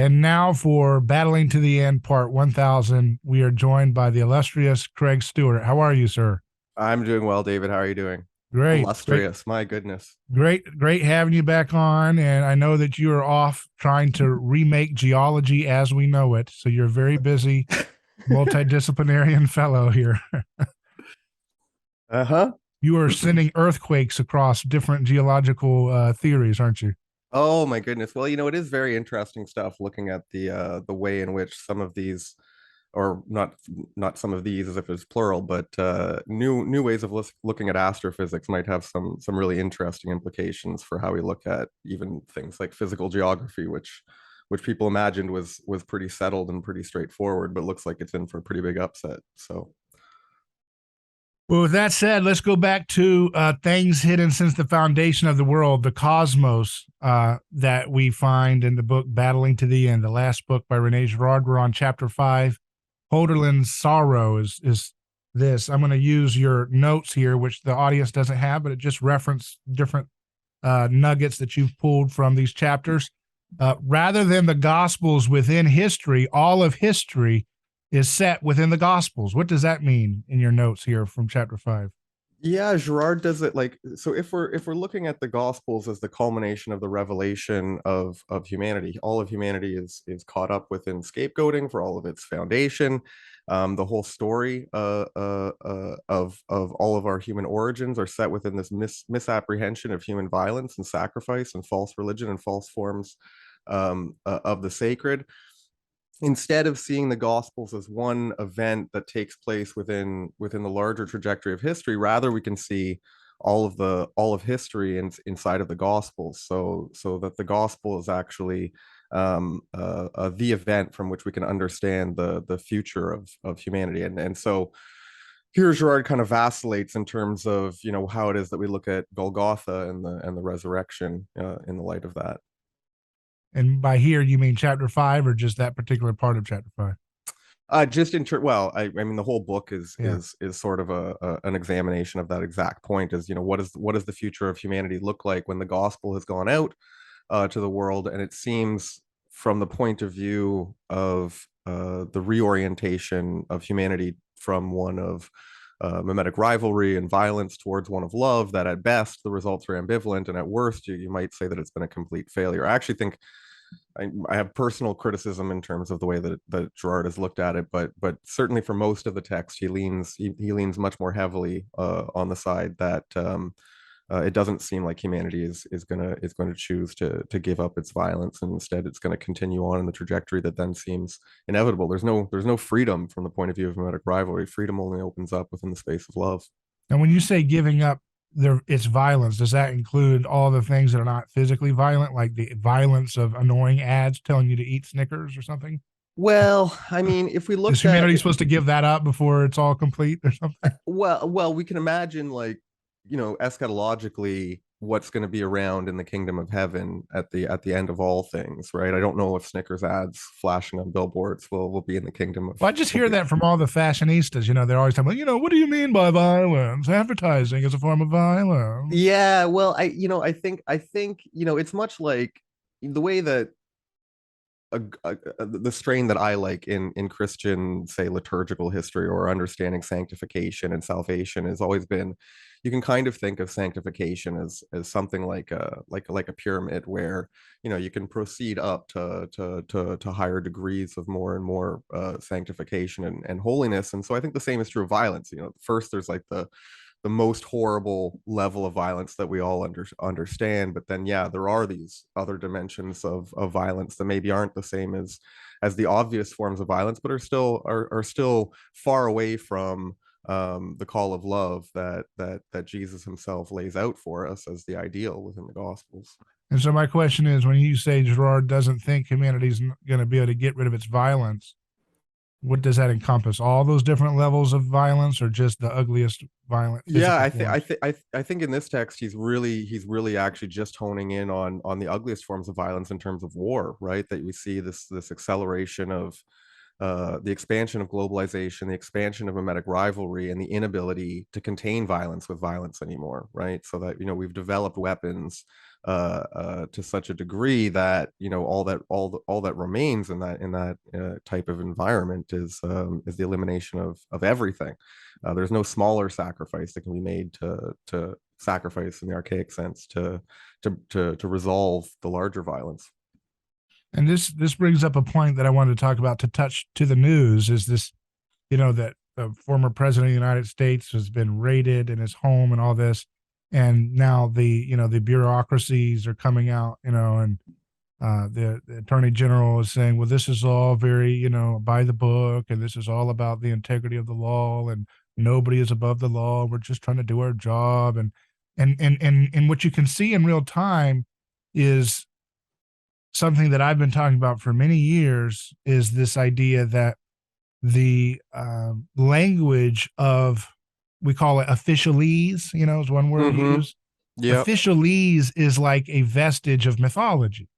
And now for Battling to the End, Part 1000, we are joined by the illustrious Craig Stewart. How are you, sir? I'm doing well, David. How are you doing? Great, great, Illustrious, my goodness. great having you back on. And I know that you are off trying to remake geology as we know it. So you're a very busy multidisciplinarian fellow here. Uh-huh. You are sending earthquakes across different geological theories, aren't you? Oh my goodness. Well, it is very interesting stuff looking at the way in which some of these, or not some of these as if it's plural, but new ways of looking at astrophysics might have some really interesting implications for how we look at even things like physical geography, which people imagined was pretty settled and pretty straightforward, but looks like it's in for a pretty big upset. So Well, with that said, let's go back to things hidden since the foundation of the world, the cosmos that we find in the book Battling to the End, the last book by Rene Girard. We're on chapter 5. Holderlin's sorrow is this. I'm going to use your notes here, which the audience doesn't have, but it just reference different nuggets that you've pulled from these chapters. Rather than the Gospels within history, all of history is set within the Gospels. What does that mean in your notes here from chapter 5? yeah, Girard does it like so. If we're looking at the Gospels as the culmination of the revelation of humanity, all of humanity is caught up within scapegoating for all of its foundation. The whole story of all of our human origins are set within this misapprehension of human violence and sacrifice and false religion and false forms of the sacred, instead of seeing the gospels as one event that takes place within the larger trajectory of history. Rather, we can see all of history inside of the gospels, so that the gospel is actually the event from which we can understand the future of humanity. And so here Girard kind of vacillates in terms of how it is that we look at Golgotha and the resurrection in the light of that. And by here, you mean chapter 5 or just that particular part of chapter 5? Just well, I mean, the whole book is Yeah. is sort of an examination of that exact point. Is what does the future of humanity look like when the gospel has gone out to the world, and it seems from the point of view of the reorientation of humanity from one of mimetic rivalry and violence towards one of love, that at best the results are ambivalent, and at worst you might say that it's been a complete failure. I actually think I have personal criticism in terms of the way that Girard has looked at it, but certainly for most of the text, he leans much more heavily on the side that it doesn't seem like humanity is going to choose to give up its violence, and instead it's going to continue on in the trajectory that then seems inevitable. There's no freedom from the point of view of mimetic rivalry. Freedom only opens up within the space of love. And when you say giving up its violence, does that include all the things that are not physically violent, like the violence of annoying ads telling you to eat Snickers or something? Well, I mean, if we Is looked at humanity if supposed to give that up before it's all complete or something? well, we can imagine, like, eschatologically what's going to be around in the kingdom of heaven at the end of all things, right? I don't know if Snickers ads flashing on billboards will be in the kingdom of Well, I just will hear be. that from all the fashionistas. They're always talking about, what do you mean by violence? Advertising is a form of violence. Yeah, well, I think it's much like the way that the strain that I like in Christian, say, liturgical history or understanding sanctification and salvation has always been, you can kind of think of sanctification as something like a pyramid where you can proceed up to higher degrees of more and more sanctification and holiness. And so I think the same is true of violence. First there's like the most horrible level of violence that we all understand, but then, yeah, there are these other dimensions of violence that maybe aren't the same as the obvious forms of violence, but are still far away from the call of love that Jesus himself lays out for us as the ideal within the Gospels. And so my question is, when you say Gerard doesn't think humanity's going to be able to get rid of its violence, what does that encompass? All those different levels of violence, or just the ugliest violent Yeah, physical I think I forms? think I think in this text he's really actually just honing in on the ugliest forms of violence in terms of war, right? That we see this acceleration of the expansion of globalization, the expansion of mimetic rivalry, and the inability to contain violence with violence anymore, right? So that we've developed weapons to such a degree that all that remains in that type of environment is the elimination of everything. There's no smaller sacrifice that can be made to sacrifice in the archaic sense to resolve the larger violence. And this brings up a point that I wanted to talk about, to touch to the news, is this, that the former president of the United States has been raided in his home and all this. And now the bureaucracies are coming out, and the attorney general is saying, well, this is all very, by the book, and this is all about the integrity of the law, and nobody is above the law. We're just trying to do our job. And what you can see in real time is something that I've been talking about for many years, is this idea that the language of, we call it officialese, is one word used. Yep. Officialese is like a vestige of mythology,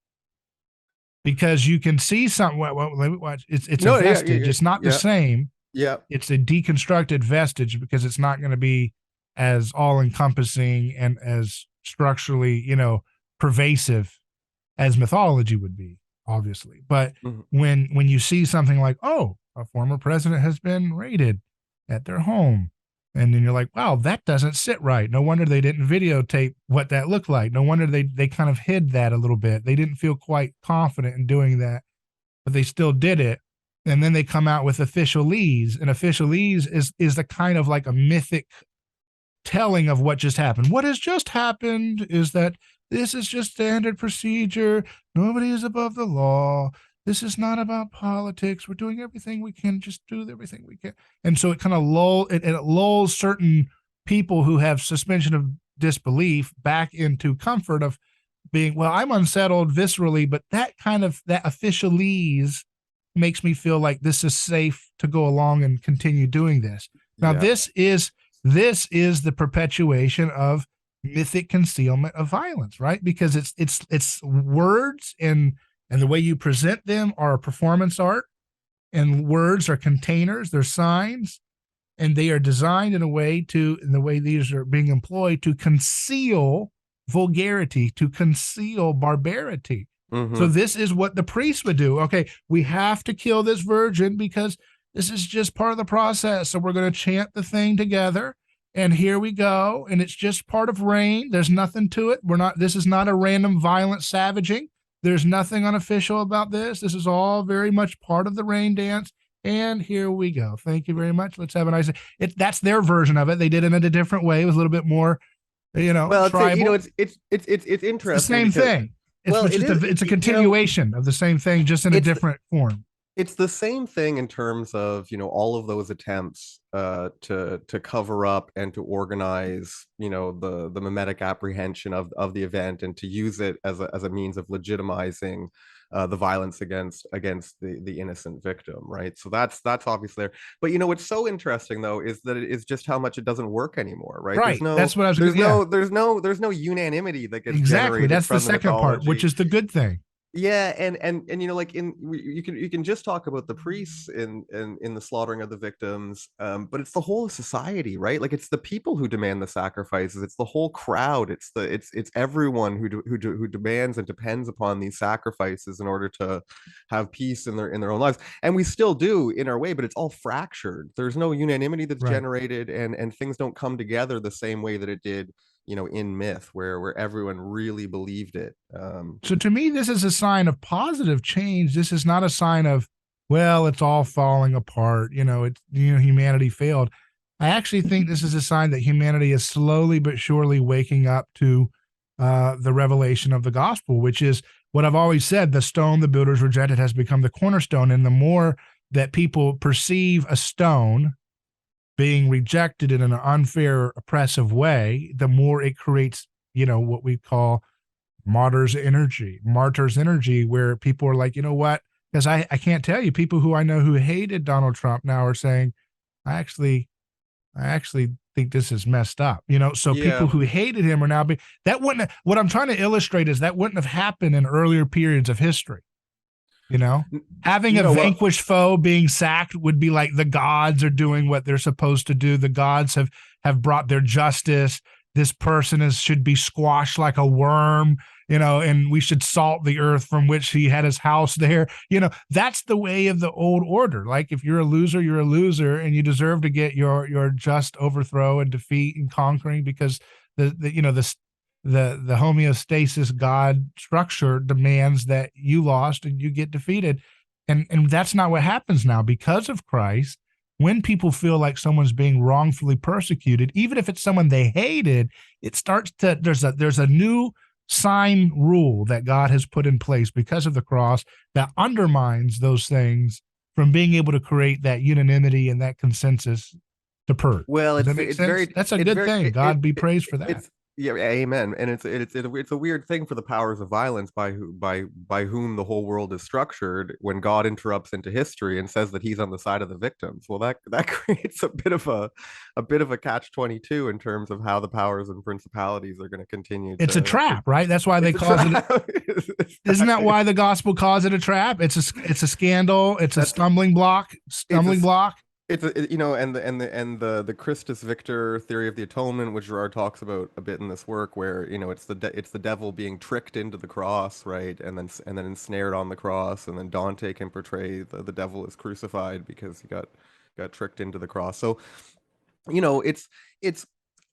because you can see something. Watch. It's a vestige. It's not the same. Yeah. It's a deconstructed vestige, because it's not going to be as all encompassing and as structurally, pervasive as mythology would be, obviously. But when you see something like, oh, a former president has been raided at their home, and then you're like, wow, that doesn't sit right. No wonder they didn't videotape what that looked like. No wonder they kind of hid that a little bit. They didn't feel quite confident in doing that, but they still did it. And then they come out with officialese, and officialese is the kind of like a mythic telling of what just happened. What has just happened is that this is just standard procedure. Nobody is above the law. This is not about politics. We're doing everything we can. Just do everything we can. And so it kind of lulls certain people who have suspension of disbelief back into comfort of being, well, I'm unsettled viscerally, but that officialese makes me feel like this is safe to go along and continue doing this. Now, this is the perpetuation of mythic concealment of violence, right? Because it's words, and the way you present them are performance art, and words are containers, they're signs, and they are designed in the way these are being employed to conceal vulgarity, to conceal barbarity. So this is what the priest would do. Okay, we have to kill this virgin because this is just part of the process. So we're going to chant the thing together, and here we go. And it's just part of rain. There's nothing to it. This is not a random violent savaging. There's nothing unofficial about this. This is all very much part of the rain dance. And here we go. Thank you very much. Let's have a nice. That's their version of it. They did it in a different way. It was a little bit more, well, tribal. It's interesting. It's the same thing. It's a continuation of the same thing, just in a different form. It's the same thing in terms of, all of those attempts to cover up and to organize, the mimetic apprehension of the event, and to use it as a means of legitimizing the violence against the innocent victim, right? So that's obviously there. But what's so interesting though is that it is just how much it doesn't work anymore, right? Right. That's what I was. There's no unanimity that gets exactly. That's the second part, which is the good thing. Yeah, and like you can just talk about the priests in the slaughtering of the victims, but it's the whole society, right? Like, it's the people who demand the sacrifices. It's the whole crowd. It's everyone who demands and depends upon these sacrifices in order to have peace in their own lives. And we still do in our way, but it's all fractured. There's no unanimity that's generated, and things don't come together the same way that it did, in myth, where everyone really believed it. So to me, this is a sign of positive change. This is not a sign of, well, it's all falling apart. Humanity failed. I actually think this is a sign that humanity is slowly but surely waking up to the revelation of the gospel, which is what I've always said: the stone the builders rejected has become the cornerstone. And the more that people perceive a stone being rejected in an unfair, oppressive way, the more it creates, what we call martyrs energy, where people are like, you know what? Because I can't tell you, people who I know who hated Donald Trump now are saying, I actually think this is messed up. So people who hated him are now what I'm trying to illustrate is that wouldn't have happened in earlier periods of history. Having a vanquished foe being sacked would be like the gods are doing what they're supposed to do. The gods have brought their justice. this person should be squashed like a worm, and we should salt the earth from which he had his house there. That's the way of the old order. Like, if you're a loser, you're a loser, and you deserve to get your just overthrow and defeat and conquering, because the homeostasis God structure demands that you lost and you get defeated. And that's not what happens now because of Christ. When people feel like someone's being wrongfully persecuted, even if it's someone they hated, it starts to there's a new sign rule that God has put in place because of the cross that undermines those things from being able to create that unanimity and that consensus to purge. Well, Does that make sense? That's a good thing. God be praised for that. it's yeah, amen. And it's a weird thing for the powers of violence by whom the whole world is structured when God interrupts into history and says that he's on the side of the victims. Well, that creates a bit of a catch-22 in terms of how the powers and principalities are going to continue. It's a trap, right? That's why they call it. Isn't that why the gospel calls it a trap? It's a scandal. It's a stumbling block. It's the Christus Victor theory of the atonement, which Girard talks about a bit in this work, where it's the devil being tricked into the cross, right, and then ensnared on the cross, and then Dante can portray the devil as crucified because he got tricked into the cross. So it's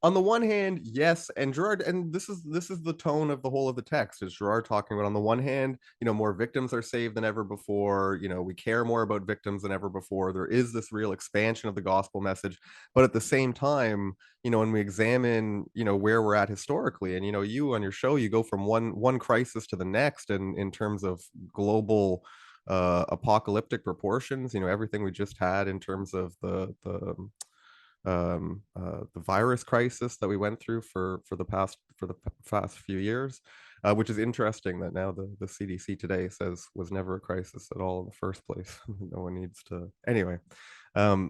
on the one hand, yes, and Girard, and this is the tone of the whole of the text, is Girard talking about, on the one hand, more victims are saved than ever before, we care more about victims than ever before. There is this real expansion of the gospel message, but at the same time, when we examine, where we're at historically, and you on your show, you go from one crisis to the next, and in terms of global apocalyptic proportions, everything we just had in terms of the virus crisis that we went through for the past few years, which is interesting that now the CDC today says was never a crisis at all in the first place. No one needs to anyway. But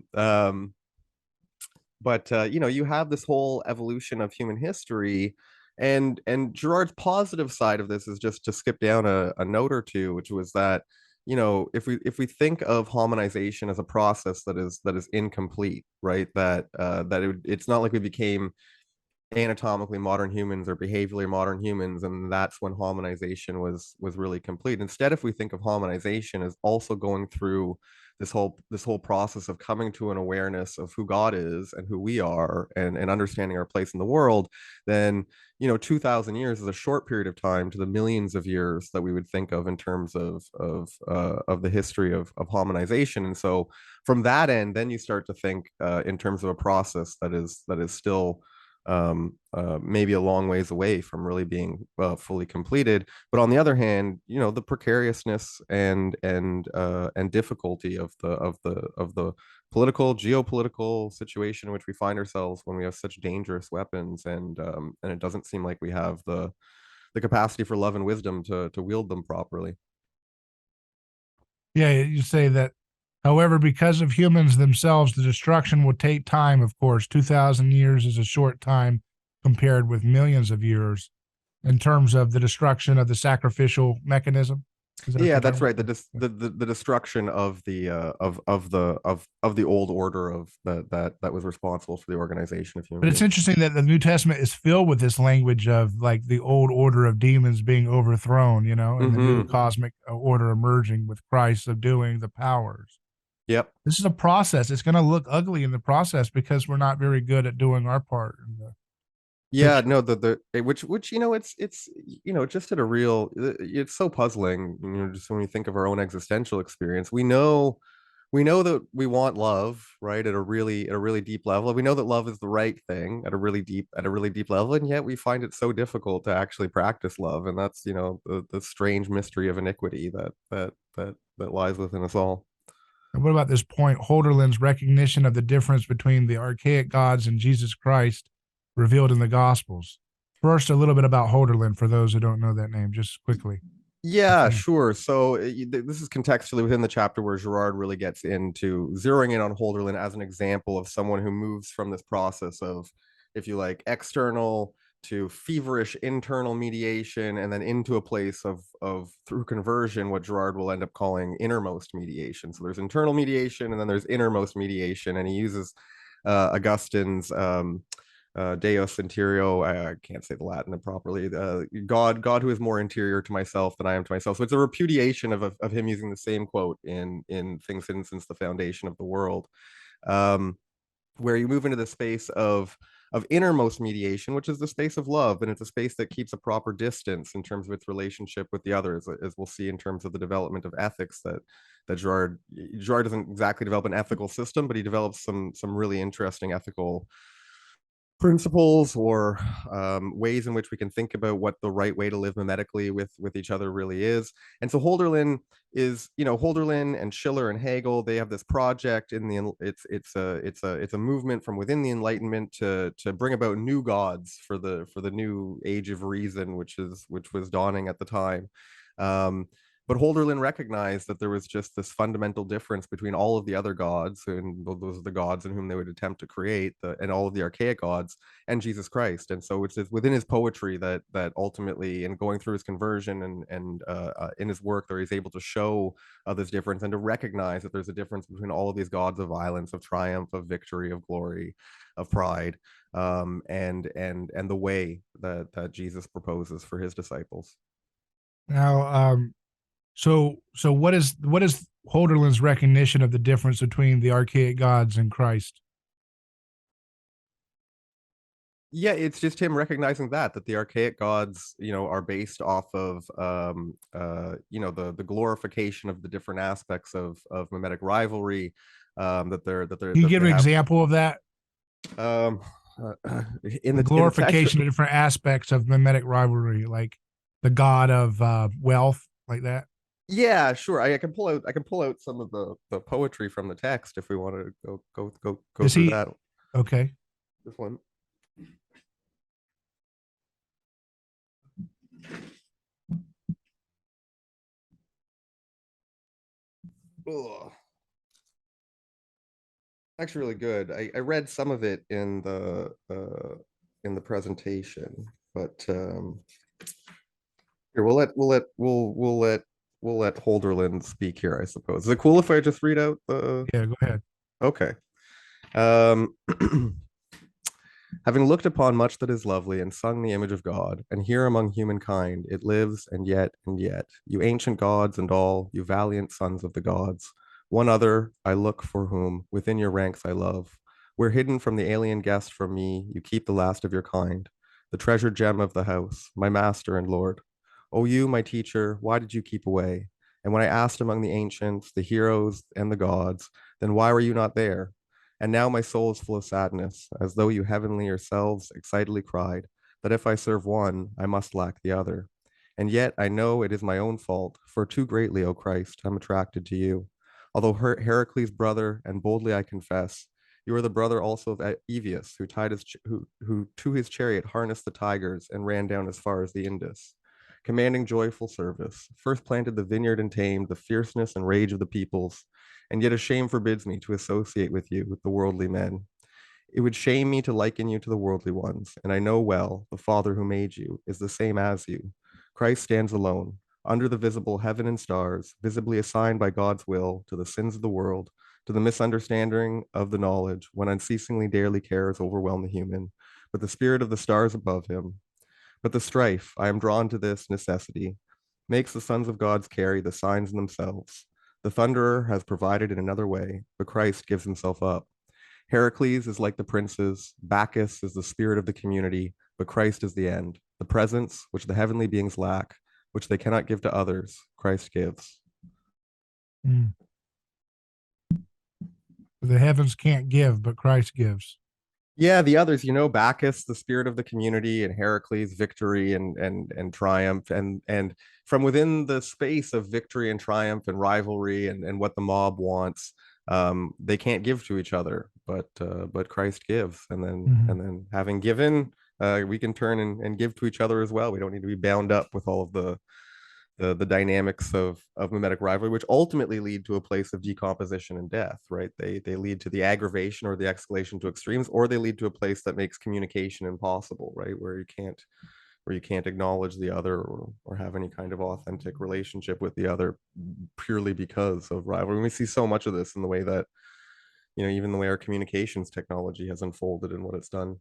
you have this whole evolution of human history, and Girard's positive side of this is, just to skip down a note or two, which was that if we think of hominization as a process that is incomplete, right, that it's not like we became anatomically modern humans or behaviorally modern humans, and that's when hominization was really complete. Instead, if we think of hominization as also going through this whole process of coming to an awareness of who God is and who we are, and understanding our place in the world, then 2,000 years is a short period of time to the millions of years that we would think of in terms of the history of hominization. And so from that end, then you start to think in terms of a process that is still maybe a long ways away from really being fully completed. But on the other hand, the precariousness and difficulty of the geopolitical situation in which we find ourselves when we have such dangerous weapons, and it doesn't seem like we have the capacity for love and wisdom to wield them properly. Yeah, you say that. However, because of humans themselves, the destruction will take time, of course. 2,000 years is a short time compared with millions of years in terms of the destruction of the sacrificial mechanism. Yeah, that's right. The destruction of the old order of that was responsible for the organization of human But it's beings. interesting that the New Testament is filled with this language of like the old order of demons being overthrown, and the new cosmic order emerging with Christ subduing the powers. Yep. This is a process. It's going to look ugly in the process because we're not very good at doing our part. Yeah, no, which it's just at a real, it's so puzzling, just when we think of our own existential experience. We know that we want love, right, at a really deep level. We know that love is the right thing at a really deep level, and yet we find it so difficult to actually practice love, and that's the strange mystery of iniquity that lies within us all. And what about this point, Holderlin's recognition of the difference between the archaic gods and Jesus Christ revealed in the Gospels? First, a little bit about Holderlin for those who don't know that name, just quickly. Yeah, sure. So this is contextually within the chapter where Girard really gets into zeroing in on Holderlin as an example of someone who moves from this process of, if you like, external to feverish internal mediation, and then into a place of through conversion, what Girard will end up calling innermost mediation. So there's internal mediation, and then there's innermost mediation, and he uses Augustine's Deus interior. I can't say the Latin properly. God who is more interior to myself than I am to myself. So it's a repudiation of him using the same quote in Things Hidden Since the Foundation of the World, um, where you move into the space of innermost mediation, which is the space of love, and it's a space that keeps a proper distance in terms of its relationship with the others, as we'll see in terms of the development of ethics that Girard doesn't exactly develop an ethical system, but he develops some really interesting ethical principles or ways in which we can think about what the right way to live mimetically with each other really is. And so Holderlin is, Holderlin and Schiller and Hegel, they have this project in the it's a movement from within the Enlightenment to bring about new gods for the new age of reason, which was dawning at the time. But Holderlin recognized that there was just this fundamental difference between all of the other gods, and those are the gods in whom they would attempt to create, and all of the archaic gods, and Jesus Christ. And so it's within his poetry that ultimately, in going through his conversion and in his work, there he's able to show this difference and to recognize that there's a difference between all of these gods of violence, of triumph, of victory, of glory, of pride, and the way that Jesus proposes for his disciples. Now, so what is Holderlin's recognition of the difference between the archaic gods and Christ? Yeah, it's just him recognizing that the archaic gods, are based off of the glorification of the different aspects of mimetic rivalry, Can you that give they an have. example of that? um in The the text. glorification of different aspects of mimetic rivalry, like the god of wealth, like that. Yeah, sure. I can pull out some of the poetry from the text if we want to go Is through he that. okay? This one. Ugh. Actually really good. I read some of it in the presentation, but here we'll let Holderlin speak here, I suppose. Is it cool if I just read out the? Yeah, go ahead. Okay. Um, Having looked upon much that is lovely and sung the image of God, and here among humankind it lives, and yet, you ancient gods and all, you valiant sons of the gods, one other I look for whom within your ranks I love. Where hidden from the alien guest from me, you keep the last of your kind, the treasured gem of the house, my master and lord. O you, my teacher, why did you keep away? And when I asked among the ancients, the heroes, and the gods, then why were you not there? And now my soul is full of sadness, as though you heavenly yourselves excitedly cried, that if I serve one, I must lack the other. And yet I know it is my own fault, for too greatly, O Christ, I'm attracted to you. Although Heracles' brother, and boldly I confess, you are the brother also of Evius, who tied who to his chariot harnessed the tigers and ran down as far as the Indus. Commanding joyful service, first planted the vineyard and tamed the fierceness and rage of the peoples, and yet a shame forbids me to associate with you with the worldly men. It would shame me to liken you to the worldly ones, and I know well the Father who made you is the same as you. Christ stands alone, under the visible heaven and stars, visibly assigned by God's will to the sins of the world, to the misunderstanding of the knowledge, when unceasingly daily cares overwhelm the human, but the spirit of the stars above him. But the strife, I am drawn to this necessity, makes the sons of gods carry the signs in themselves. The thunderer has provided in another way, but Christ gives himself up. Heracles is like the princes, Bacchus is the spirit of the community, but Christ is the end. The presence which the heavenly beings lack, which they cannot give to others, Christ gives. Mm. The heavens can't give, but Christ gives. Yeah, the others, Bacchus, the spirit of the community, and Heracles, victory and triumph, and from within the space of victory and triumph and rivalry and what the mob wants, they can't give to each other, but Christ gives, and then having given, we can turn and give to each other as well. We don't need to be bound up with all of the dynamics of mimetic rivalry, which ultimately lead to a place of decomposition and death, right? They lead to the aggravation or the escalation to extremes, or they lead to a place that makes communication impossible, right? Where you can't acknowledge the other, or have any kind of authentic relationship with the other purely because of rivalry. And we see so much of this in the way that even the way our communications technology has unfolded and what it's done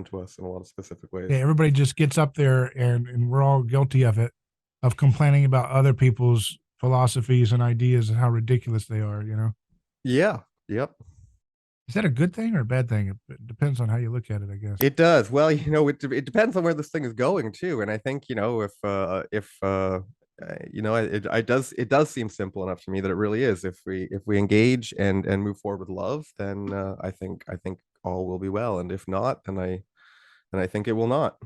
to us in a lot of specific Yeah, ways. everybody just gets up there, and we're all guilty of it, of complaining about other people's philosophies and ideas and how ridiculous they are, you know? Yeah. Yep. Is that a good thing or a bad thing? It depends on how you look at it, I guess. It does. Well, it depends on where this thing is going too. And I think, it does seem simple enough to me that it really is. If we engage and move forward with love, then I think all will be well. And if not, then I think it will not.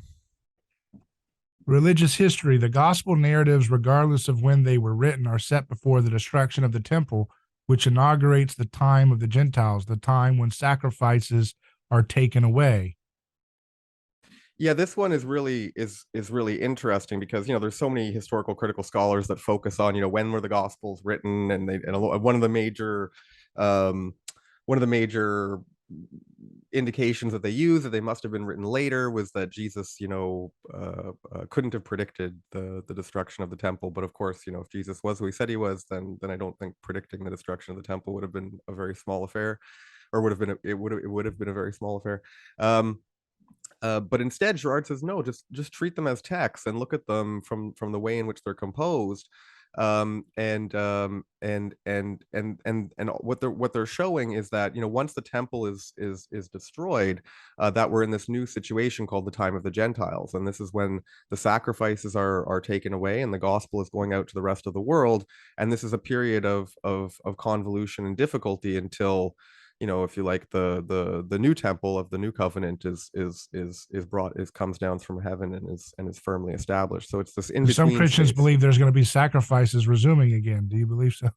Religious history, the gospel narratives, regardless of when they were written, are set before the destruction of the temple, which inaugurates the time of the Gentiles, the time when sacrifices are taken away. Yeah, this one is really interesting because there's so many historical critical scholars that focus on when were the Gospels written, and one of the major um, one of the major indications that they use that they must have been written later was that Jesus couldn't have predicted the destruction of the temple. But of course, if Jesus was who he said he was, then I don't think predicting the destruction of the temple would have been a very small affair, or it would have been a very small affair. But instead, Girard says, no, just treat them as texts and look at them from the way in which they're composed. And what they're showing is that once the temple is destroyed, that we're in this new situation called the time of the Gentiles, and this is when the sacrifices are taken away and the gospel is going out to the rest of the world, and this is a period of convolution and difficulty until if you like, the new temple of the new covenant is comes down from heaven and is firmly established. So it's this in Some between Christians space. believe there's going to be sacrifices resuming again. Do you believe so?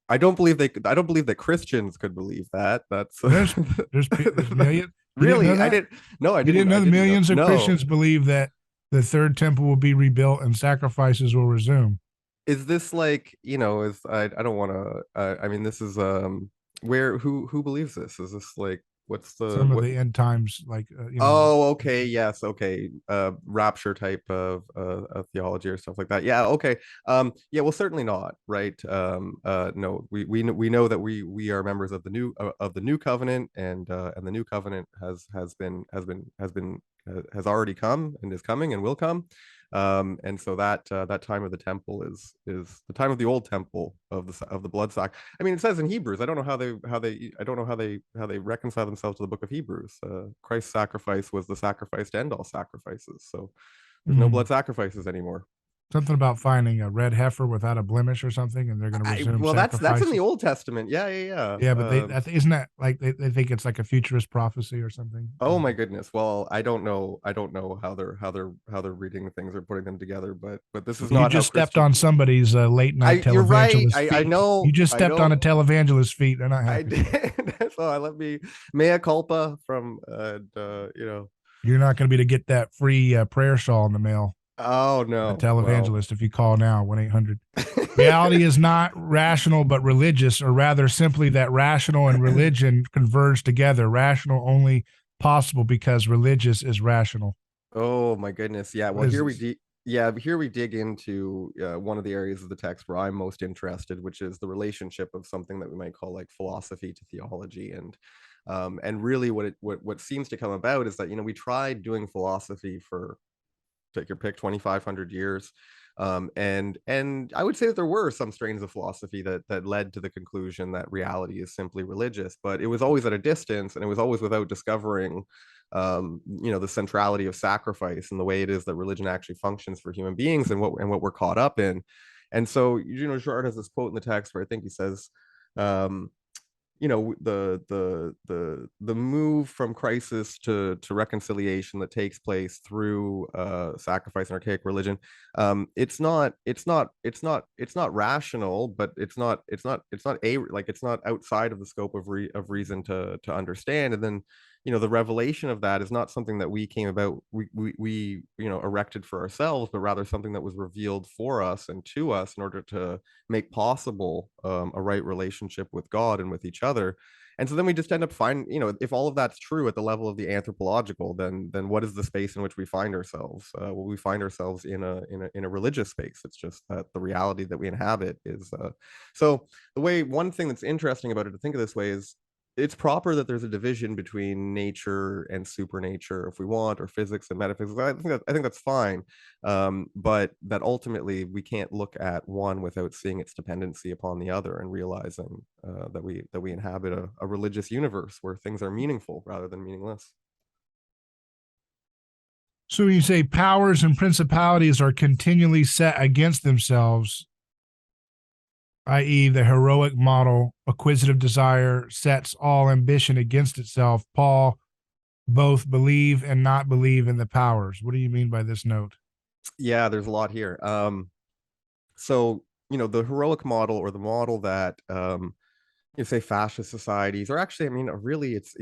I don't believe that Christians could believe that. That's There's there's millions. You didn't know really, I that? didn't. No, You didn't know I the didn't know. millions of No, Christians believe that the third temple will be rebuilt and sacrifices will resume. is this like is I don't want to. I mean, this is where who believes this? Is this like what's the Some of what the end times, like Oh, okay. Yes. Okay. Rapture type of theology or stuff like that. Yeah. Okay. Yeah. Well, certainly not. Right. No. We know that we are members of the new covenant, and the new covenant has already come and is coming and will come. And so that time of the temple is the time of the old temple of the blood sac. I mean, it says in Hebrews. I don't know how they reconcile themselves to the book of Hebrews. Christ's sacrifice was the sacrifice to end all sacrifices. So there's no blood sacrifices anymore. Something about finding a red heifer without a blemish or something, and they're going to resume Well, that's in the sacrifices. Old Testament. Yeah, yeah, Yeah, but yeah. isn't that like they think it's like a futurist prophecy or something? Oh my goodness. Well, I don't know. I don't know how they're reading things or putting them together. But this is You not how just stepped Christian. on somebody's late night You're right. televangelist I feet. You know. just I stepped on a know. televangelist feet. They're not I happy. did. So I let me mea culpa from You're not going to be to get that free prayer shawl in the mail. Oh A no. Well. televangelist, if you call now, 1-800. Reality is not rational but religious, or rather simply that rational and religion converge together. Rational only possible because religious is rational. Oh my goodness. Yeah. What Well, is this? here we dig into one of the areas of the text where I'm most interested, which is the relationship of something that we might call like philosophy to theology. And really what seems to come about is that we tried doing philosophy for, take your pick, 2,500 years. And I would say that there were some strains of philosophy that led to the conclusion that reality is simply religious, but it was always at a distance, and it was always without discovering the centrality of sacrifice and the way it is that religion actually functions for human beings, and what we're caught up in. And so Girard has this quote in the text where I think he says, um, the move from crisis to reconciliation that takes place through sacrifice and archaic religion, it's not rational, but it's not outside of the scope of reason to understand. And then the revelation of that is not something that we came about we erected for ourselves, but rather something that was revealed for us and to us in order to make possible a right relationship with God and with each other. And so then we just end up finding, if all of that's true at the level of the anthropological, then what is the space in which we find ourselves? Well, we find ourselves in a religious space. It's just that the reality that we inhabit is so the way. One thing that's interesting about it to think of this way it's proper that there's a division between nature and supernature, if we want, or physics and metaphysics. I think that's fine, but that ultimately we can't look at one without seeing its dependency upon the other and realizing that we inhabit a religious universe where things are meaningful rather than meaningless. So when you say powers and principalities are continually set against themselves, i.e., the heroic model, acquisitive desire sets all ambition against itself. Paul both believe and not believe in the powers. What do you mean by this note? Yeah, there's a lot here. So the heroic model, or the model that you say fascist societies, or actually, I mean, really, it's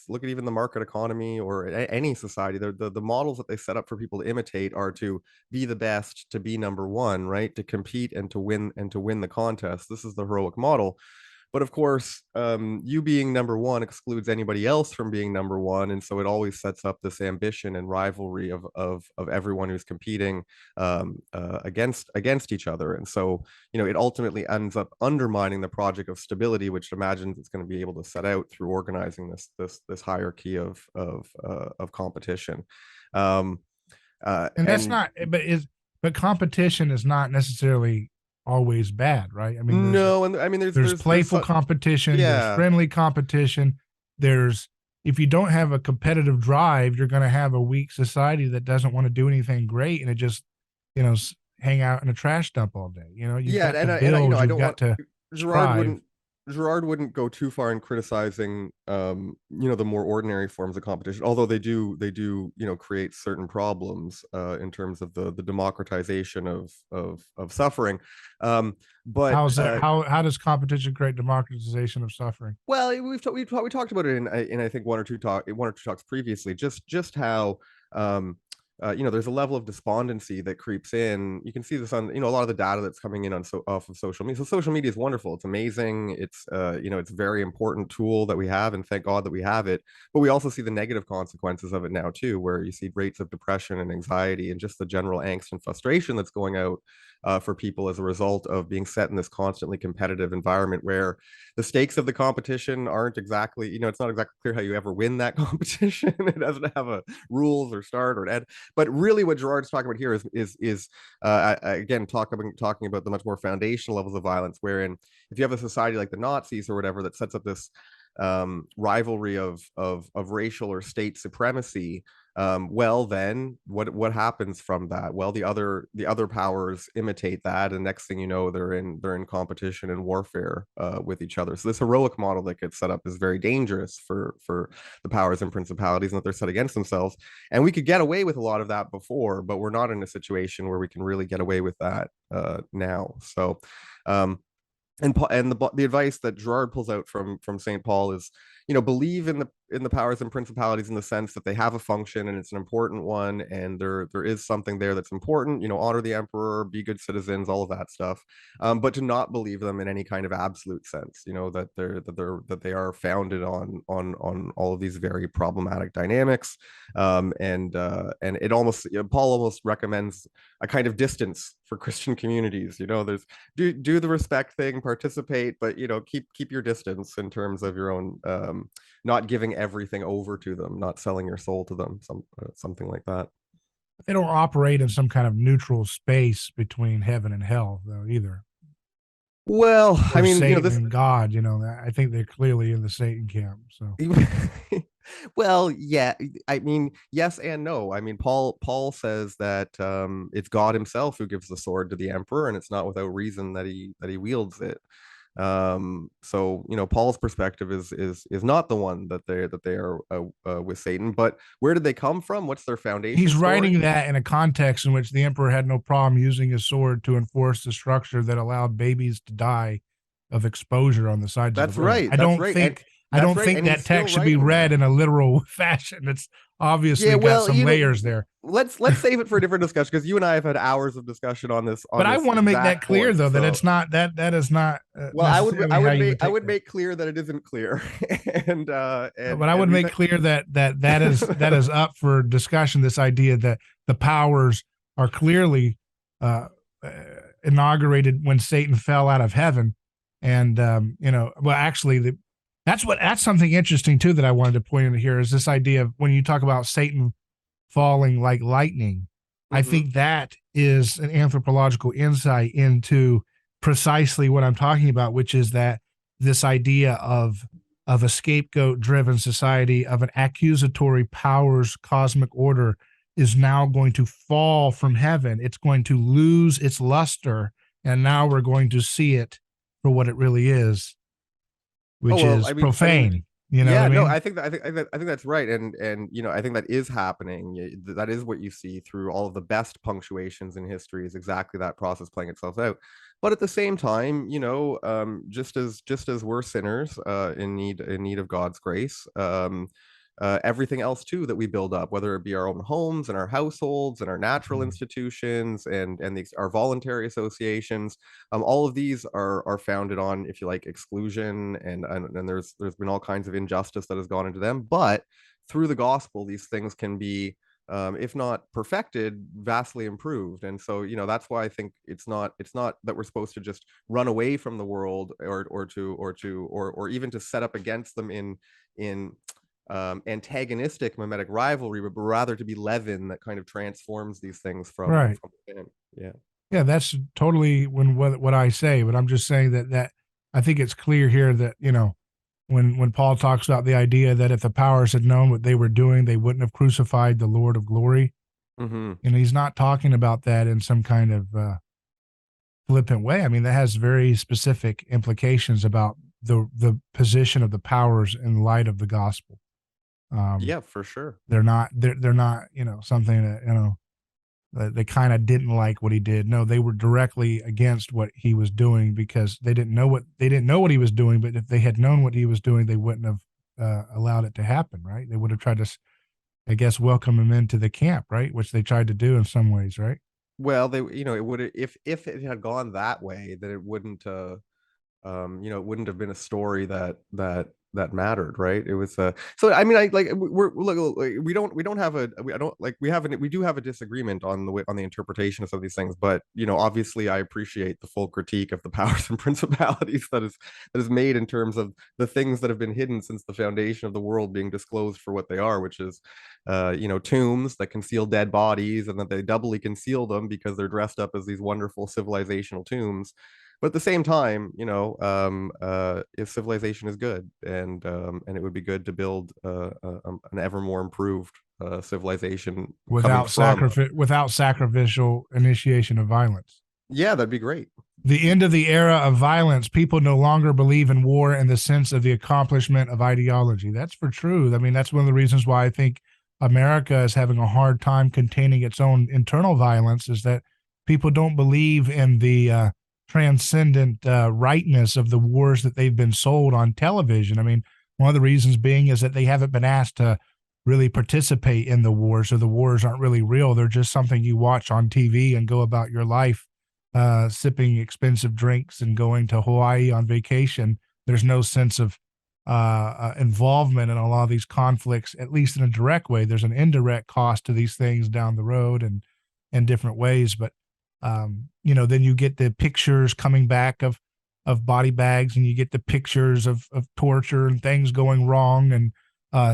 look at even the market economy or any society. The models that they set up for people to imitate are to be the best, to be number one, right? To compete and to win the contest. This is the heroic model. But of course, you being number one excludes anybody else from being number one, and so it always sets up this ambition and rivalry of everyone who's competing against each other. And so it ultimately ends up undermining the project of stability, which imagines it's going to be able to set out through organizing this hierarchy of competition. Um, And that's and not, but competition is not necessarily always bad, right? I mean, no, and I mean, there's playful competition, there's yeah. friendly competition, there's, if you don't have a competitive drive, you're going to have a weak society that doesn't want to do anything great, and it just, hang out in a trash dump all day. You've Yeah, got to and build, I you've don't got want to Girard strive. wouldn't Girard wouldn't go too far in criticizing the more ordinary forms of competition, although they do create certain problems in terms of the democratization of suffering. But How's that? How does competition create democratization of suffering? well, we talked about it in I think one or two talks previously. Just how there's a level of despondency that creeps in. You can see this on a lot of the data that's coming in off of social media. So social media is wonderful. It's amazing. It's a very important tool that we have, and thank God that we have it. But we also see the negative consequences of it now too, where you see rates of depression and anxiety and just the general angst and frustration that's going out for people as a result of being set in this constantly competitive environment where the stakes of the competition aren't exactly, it's not exactly clear how you ever win that competition. It doesn't have a rules or start or an end. But really, what Girard's talking about here is again talking about the much more foundational levels of violence, wherein if you have a society like the Nazis or whatever that sets up this rivalry of racial or state supremacy, well then what happens from that? Well, the other powers imitate that, and next thing you know, they're in competition and warfare with each other. So this heroic model that gets set up is very dangerous for the powers and principalities, and that they're set against themselves. And we could get away with a lot of that before, but we're not in a situation where we can really get away with that now. So and the advice that Girard pulls out from St. Paul is, believe in the powers and principalities in the sense that they have a function and it's an important one, and there is something there that's important. Honor the emperor, be good citizens, all of that stuff, but to not believe them in any kind of absolute sense. That they are founded on all of these very problematic dynamics, and it almost Paul almost recommends a kind of distance for Christian communities. There's do the respect thing, participate, but keep your distance in terms of your own, not giving everything over to them, not selling your soul to them, something like that. They don't operate in some kind of neutral space between heaven and hell, though, either. Well, I Or mean, Satan this and God. I think they're clearly in the Satan camp. So well, yeah, I mean, yes and no. I mean, Paul says that it's God himself who gives the sword to the emperor, and it's not without reason that he wields it. So Paul's perspective is not the one that they are with Satan. But where did they come from? What's their foundation he's story? writing that in a context in which the emperor had no problem using his sword to enforce the structure that allowed babies to die of exposure on the sides of the That's road. right. That's right. And I that's don't right. think And he's that still text should be writing read that. in a literal fashion. It's Yeah, obviously got well, some layers there. let's save it for a different discussion, because you and I have had hours of discussion on this But I want to make that exact clear, point. though, that So, it's not that is not well, necessarily how you would I take would that. make clear that it isn't clear, But I and would we've make clear that is up for discussion. This idea that the powers are clearly uh, uh, inaugurated when Satan fell out of heaven, and well, actually, That's something interesting too that I wanted to point out here is this idea of when you talk about Satan falling like lightning. I Mm-hmm. think that is an anthropological insight into precisely what I'm talking about, which is that this idea of a scapegoat driven society, of an accusatory powers cosmic order, is now going to fall from heaven. It's going to lose its luster, and now we're going to see it for what it really is, Oh which well, is profane. You know what I yeah, no, mean? I think that's right, and I think that is happening. That is what you see through all of the best punctuations in history is exactly that process playing itself out. But at the same time, just as we're sinners in need of God's grace, everything else too that we build up, whether it be our own homes and our households and our natural institutions and our voluntary associations, all of these are founded on, if you like, exclusion and there's been all kinds of injustice that has gone into them. But through the gospel, these things can be, if not perfected, vastly improved. And so, that's why I think it's not that we're supposed to just run away from the world or even to set up against them in antagonistic mimetic rivalry, but rather to be leaven that kind of transforms these things Right. from within. Yeah. Yeah, that's totally what I say, but I'm just saying that I think it's clear here that, when Paul talks about the idea that if the powers had known what they were doing, they wouldn't have crucified the Lord of glory. Mm-hmm. And he's not talking about that in some kind of flippant way. I mean, that has very specific implications about the position of the powers in light of the gospel. Um, Yeah, for sure. they're not, something that, they kind of didn't like what he did. No, they were directly against what he was doing because they didn't know what he was doing. But if they had known what he was doing, they wouldn't have allowed it to happen, right? They would have tried to, I guess, welcome him into the camp, right? Which they tried to do in some ways, right? Well, it would, if it had gone that way, that it wouldn't it wouldn't have been a story that mattered, right? It was so I mean, I like we're look, we don't have a we, I don't like we do have a disagreement on the way on the interpretation of some of these things, but obviously I appreciate the full critique of the powers and principalities that is made in terms of the things that have been hidden since the foundation of the world being disclosed for what they are, which is tombs that conceal dead bodies, and that they doubly conceal them because they're dressed up as these wonderful civilizational tombs. But at the same time, if civilization is good, and it would be good to build an ever more improved civilization coming from. Without sacrificial initiation of violence. Yeah, that'd be great. The end of the era of violence, people no longer believe in war in the sense of the accomplishment of ideology. That's for truth. I mean, that's one of the reasons why I think America is having a hard time containing its own internal violence, is that people don't believe in the transcendent rightness of the wars that they've been sold on television. I mean, one of the reasons being is that they haven't been asked to really participate in the wars, or the wars aren't really real. They're just something you watch on TV and go about your life sipping expensive drinks and going to Hawaii on vacation. There's no sense of involvement in a lot of these conflicts, at least in a direct way. There's an indirect cost to these things down the road and in different ways. But then you get the pictures coming back of body bags, and you get the pictures of torture and things going wrong, and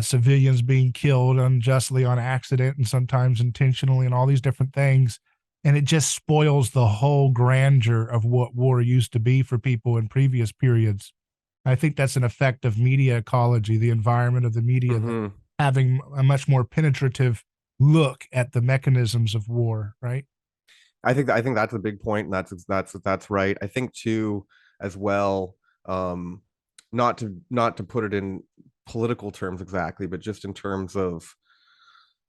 civilians being killed unjustly on accident and sometimes intentionally, and all these different things. And it just spoils the whole grandeur of what war used to be for people in previous periods. I think that's an effect of media ecology, the environment of the media, that Mm-hmm. having a much more penetrative look at the mechanisms of war, right? I think that's a big point, and that's right. I think too, as well, um, not to put it in political terms exactly, but just in terms of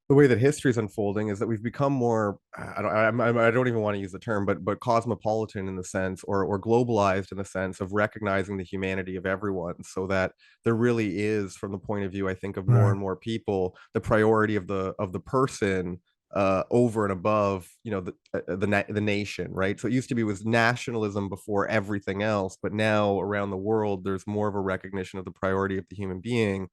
the way that history is unfolding, is that we've become more, I don't even want to use the term, but cosmopolitan in the sense, or globalized in the sense of recognizing the humanity of everyone, so that there really is, from the point of view, I think, of more Right. and more people, the priority of the person over and above the nation, right? So it used to be, was nationalism before everything else, but now around the world there's more of a recognition of the priority of the human being,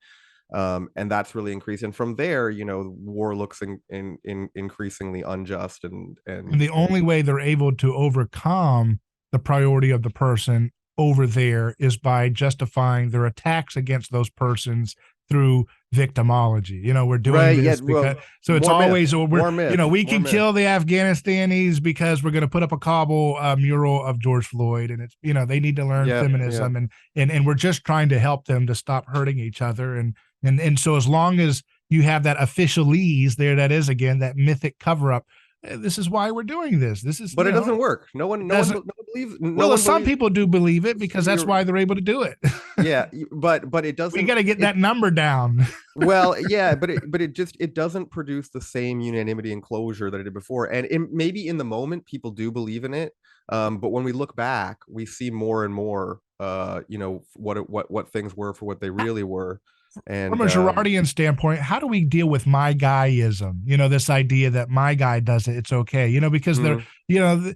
and that's really increased. And from there, war looks in increasingly unjust And the and only way they're able to overcome the priority of the person over there is by justifying their attacks against those persons through victimology. We're doing Right. Yeah. this because, Well, so it's always, more myth, we more can myth. kill the Afghanistanis because we're going to put up a Kabul mural of George Floyd. And it's, they need to learn Yeah. Yeah. feminism, and we're just trying to help them to stop hurting each other. And so as long as you have that officialese there, that is, again, that mythic cover up, this is why we're doing this. This is, But it doesn't work. No one, it no one, doesn't. no one believes. No Well, one some believes. people do believe it because that's You're, why they're able to do it. yeah, but it We doesn't. got to get It that number down. well, yeah, but it doesn't produce the same unanimity and closure that it did before. And maybe in the moment people do believe in it, but when we look back, we see more and more, what things were for what they really were. From And a Girardian standpoint, how do we deal with my guyism? This idea that my guy does it, it's okay. Because they're, mm,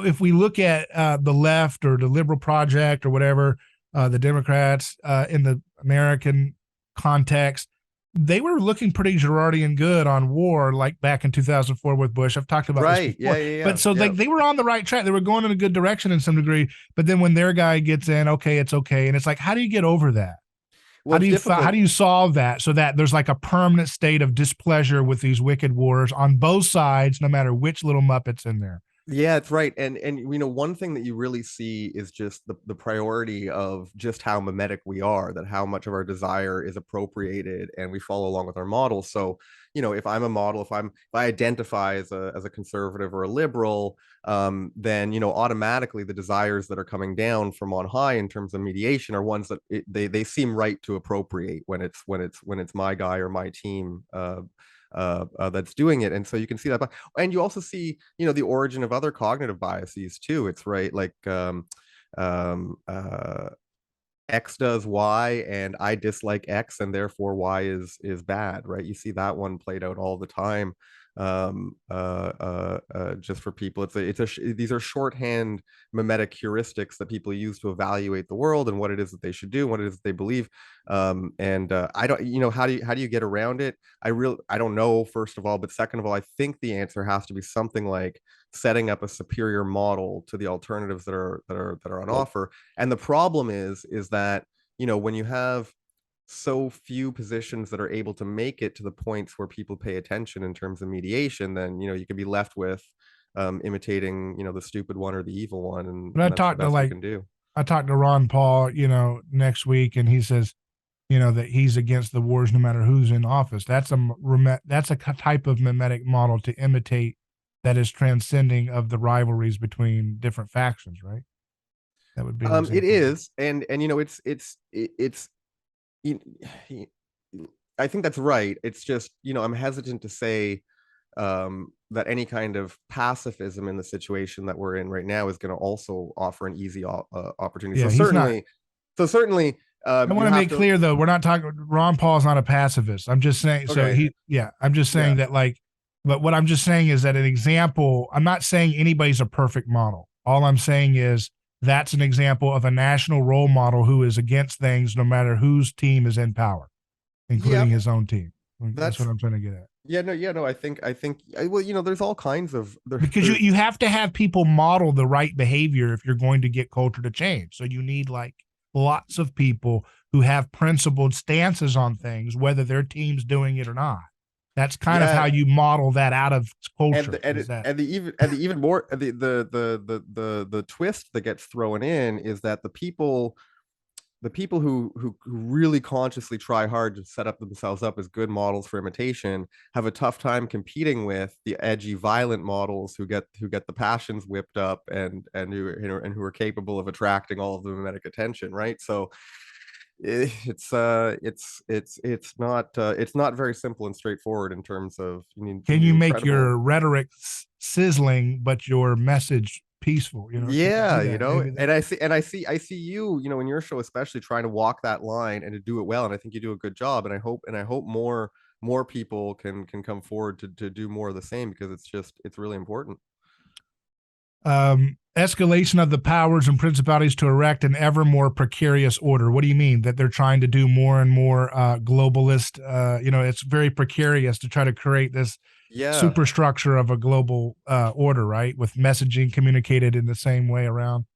if we look at the left or the liberal project or whatever, the Democrats in the American context, they were looking pretty Girardian good on war, like back in 2004 with Bush. I've talked about this right, before, yeah, yeah, but yeah, so yeah. like they were on the right track. They were going in a good direction in some degree. But then when their guy gets in, okay, it's okay, and it's like, how do you get over that? Well, it's How difficult. do you solve that so that there's like a permanent state of displeasure with these wicked wars on both sides, no matter which little muppet's in there? Yeah, it's right. And one thing that you really see is just the priority of just how mimetic we are, that how much of our desire is appropriated and we follow along with our model. So, if I'm a model, if I identify as a conservative or a liberal, then automatically the desires that are coming down from on high in terms of mediation are ones that they seem right to appropriate when it's my guy or my team that's doing it. And so you can see that, and you also see the origin of other cognitive biases too. It's right, like um, uh, X does Y and I dislike X and therefore Y is bad, right? You see that one played out all the time. Just for people, these are shorthand mimetic heuristics that people use to evaluate the world and what it is that they should do, what it is that they believe. And I don't, how do you get around it? I don't know, first of all, but second of all, I think the answer has to be something like setting up a superior model to the alternatives that are on offer. And the problem is that when you have so few positions that are able to make it to the points where people pay attention in terms of mediation, then you can be left with imitating the stupid one or the evil one, But and that's the best we can do. I talked to Ron Paul, next week, and he says, that he's against the wars no matter who's in office. That's a type of mimetic model to imitate that is transcending of the rivalries between different factions, right? That would be an It example. is, and it's you- I think that's right. It's just I'm hesitant to say that any kind of pacifism in the situation that we're in right now is going to also offer an easy opportunity. Yeah, he's not. So certainly, I want you to have make to. clear though, we're not talking. Ron Paul's not a pacifist. I'm just saying. So Okay, I'm just yeah, saying that, like, but what I'm just saying is that an example. I'm not saying anybody's a perfect model. All I'm saying is that's an example of a national role model who is against things no matter whose team is in power, including yep. his own team. That's what That's I'm trying to get at. yeah, no. I think well, there's all kinds of Because there's you have to have people model the right behavior if you're going to get culture to change. So you need like lots of people who have principled stances on things, whether their team's doing it or not. That's kind of yeah, how you model that out of and culture. the, and, Is it, that and the even more the twist that gets thrown in is that the people who really consciously try hard to set up themselves up as good models for imitation have a tough time competing with the edgy, violent models who get the passions whipped up and who are capable of attracting all of the mimetic attention, right? So it's not very simple and straightforward in terms of you can need you make incredible. your rhetoric sizzling but your message peaceful? Can you Yeah, do that? Maybe that. and I see in your show especially trying to walk that line and to do it well, and I think you do a good job, and I hope more people can come forward to do more of the same, because it's really important. Escalation of the powers and principalities to erect an ever more precarious order. What do you mean? That they're trying to do more and more globalist? It's very precarious to try to create this Yeah, superstructure of a global order, right? With messaging communicated in the same way around.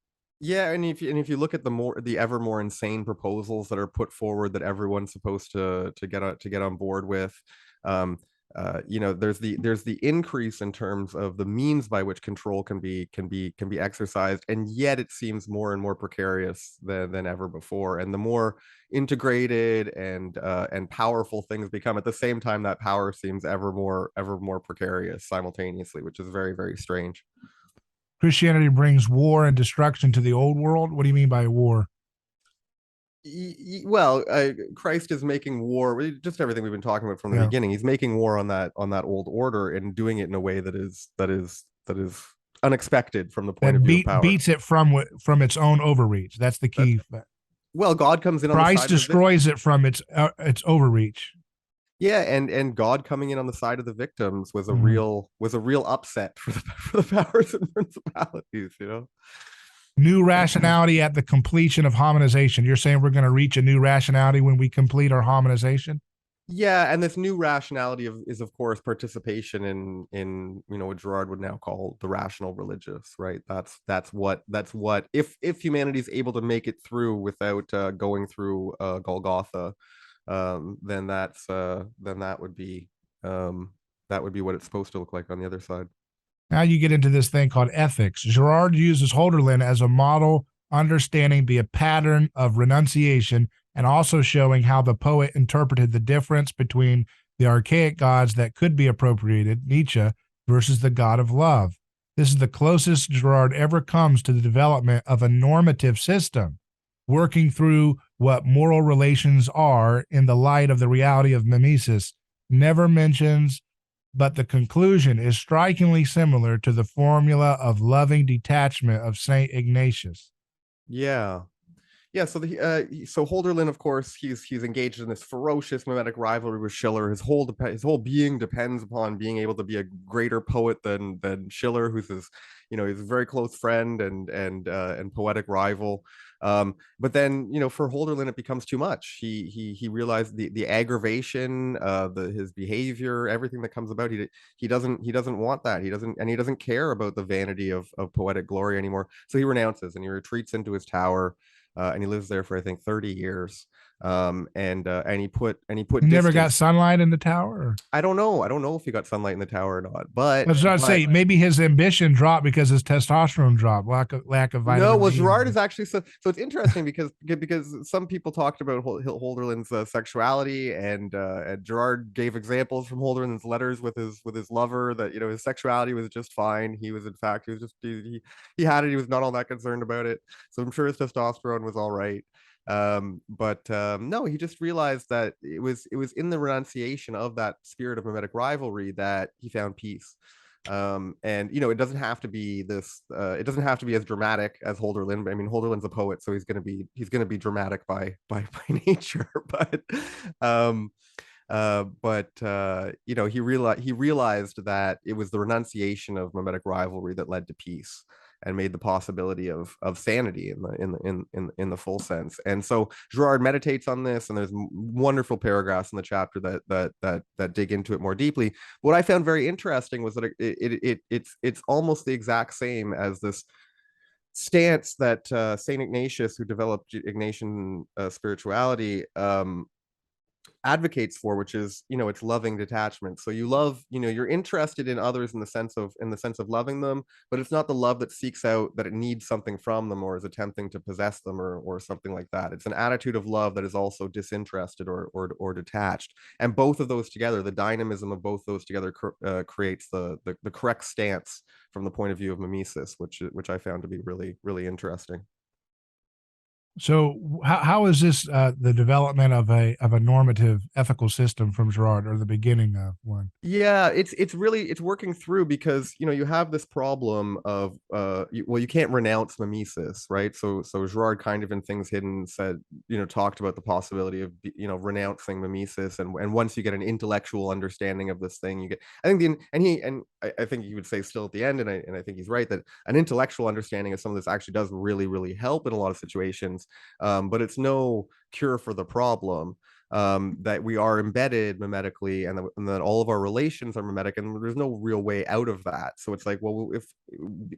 Yeah, and if you look at the ever more insane proposals that are put forward that everyone's supposed to get on board with, um, there's the increase in terms of the means by which control can be exercised, and yet it seems more and more precarious than ever before. And the more integrated and powerful things become, at the same time, that power seems ever more precarious simultaneously, which is very, very strange. Christianity brings war and destruction to the old world. What do you mean by war? Well, Christ is making war, just everything we've been talking about from the Yeah. beginning. He's making war on that old order and doing it in a way that is unexpected from the point of That view of power. beats it from its own overreach. That's the That key. Well, God comes in on the Christ side of the destroys it from its overreach. yeah, and God coming in on the side of the victims was a Mhm. real upset for the powers and principalities, you know. New rationality at the completion of harmonization. You're saying we're going to reach a new rationality when we complete our harmonization? Yeah, and this new rationality is of course participation in what Girard would now call the rational religious, right? That's what if humanity is able to make it through without going through Golgotha, then that would be what it's supposed to look like on the other side. Now you get into this thing called ethics. Girard uses Holderlin as a model, understanding the pattern of renunciation and also showing how the poet interpreted the difference between the archaic gods that could be appropriated, Nietzsche, versus the god of love. This is the closest Girard ever comes to the development of a normative system, working through what moral relations are in the light of the reality of mimesis. Never mentions, but the conclusion is strikingly similar to the formula of loving detachment of Saint Ignatius. Yeah. Yeah, so Holderlin, of course, he's engaged in this ferocious mimetic rivalry with Schiller. His whole being depends upon being able to be a greater poet than Schiller, who's his very close friend and poetic rival. But then for Holderlin it becomes too much. He realized the aggravation, his behavior, everything that comes about. He doesn't want that. He doesn't care about the vanity of poetic glory anymore. So he renounces and he retreats into his tower, and he lives there for I think 30 years. And he put He never got distance. sunlight in the tower. Or? I don't know if he got sunlight in the tower or not, but I was trying to but say maybe his ambition dropped because his testosterone dropped, lack of no, vitamin well, D. Girard is actually so it's interesting because some people talked about Holderlin's sexuality, and Girard gave examples from Holderlin's letters with his lover that his sexuality was just fine. He was in fact he was just he had it. He was not all that concerned about it. So I'm sure his testosterone was all right. But no, he just realized that it was in the renunciation of that spirit of mimetic rivalry that he found peace. And it doesn't have to be it doesn't have to be as dramatic as Holderlin. I mean, Holderlin's a poet, so he's gonna be dramatic by nature. Um he realized that it was the renunciation of mimetic rivalry that led to peace and made the possibility of sanity in the full sense. And so Girard meditates on this, and there's wonderful paragraphs in the chapter that dig into it more deeply. What I found very interesting was that it's almost the exact same as this stance that Saint Ignatius, who developed Ignatian spirituality, advocates for, which is it's loving detachment. So you love, you're interested in others in the sense of loving them, but it's not the love that seeks out that it needs something from them or is attempting to possess them or something like that. It's an attitude of love that is also disinterested or detached, and both of those together, the dynamism of both those together creates the correct stance from the point of view of mimesis, which I found to be really, really interesting. So how is this the development of a normative ethical system from Girard, or the beginning of one? Yeah, it's working through because you have this problem of you can't renounce mimesis, right? So Girard kind of in Things Hidden said, talked about the possibility of renouncing mimesis, and once you get an intellectual understanding of this thing, you get, I think the and he and I think he would say still at the end, and I think he's right, that an intellectual understanding of some of this actually does really, really help in a lot of situations, but it's no cure for the problem. that we are embedded mimetically, and that all of our relations are mimetic, and there's no real way out of that. So it's like, well, if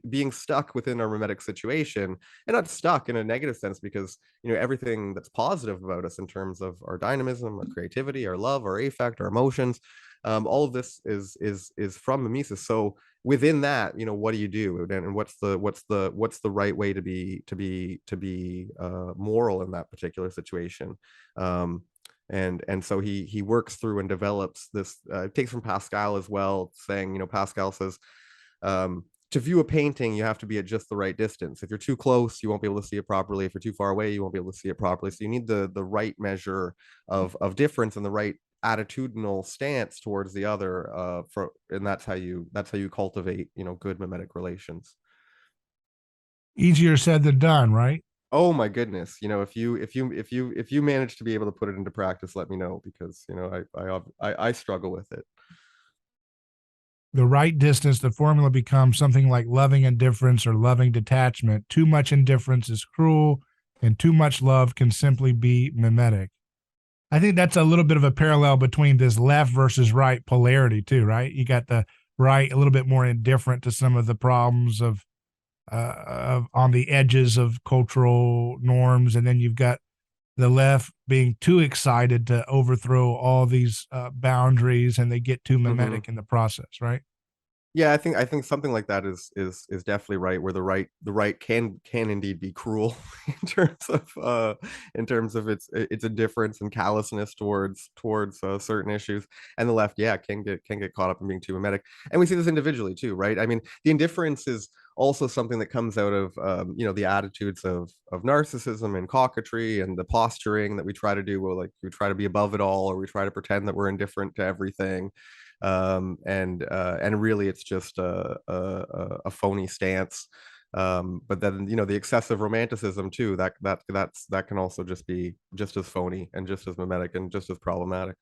being stuck within our mimetic situation, and not stuck in a negative sense, because everything that's positive about us in terms of our dynamism, our creativity, our love, our affect, our emotions, all of this is from mimesis. So within that, what do you do, and what's the right way to be moral in that particular situation? And so he works through and develops this, takes from Pascal as well, saying, Pascal says, to view a painting, you have to be at just the right distance. If you're too close, you won't be able to see it properly. If you're too far away, you won't be able to see it properly. So you need the right measure of difference, and the right attitudinal stance towards the other, and that's how you cultivate good mimetic relations. Easier said than done, right? Oh my goodness. If you manage to be able to put it into practice, let me know, because I struggle with it. The right distance, the formula becomes something like loving indifference or loving detachment. Too much indifference is cruel, and too much love can simply be mimetic. I think that's a little bit of a parallel between this left versus right polarity, too, right? You got the right a little bit more indifferent to some of the problems of on the edges of cultural norms, and then you've got the left being too excited to overthrow all these boundaries, and they get too Mhm. mimetic in the process, right? Yeah, I think something like that is definitely right, where the right can indeed be cruel in terms of its indifference and callousness towards certain issues, and the left, yeah, can get caught up in being too mimetic. And we see this individually too, right? I mean, the indifference is also something that comes out of the attitudes of narcissism and coquetry, and the posturing that we try to do, where like we try to be above it all, or we try to pretend that we're indifferent to everything. And really it's just a phony stance. But then the excessive romanticism too, that can also just be just as phony and just as mimetic and just as problematic.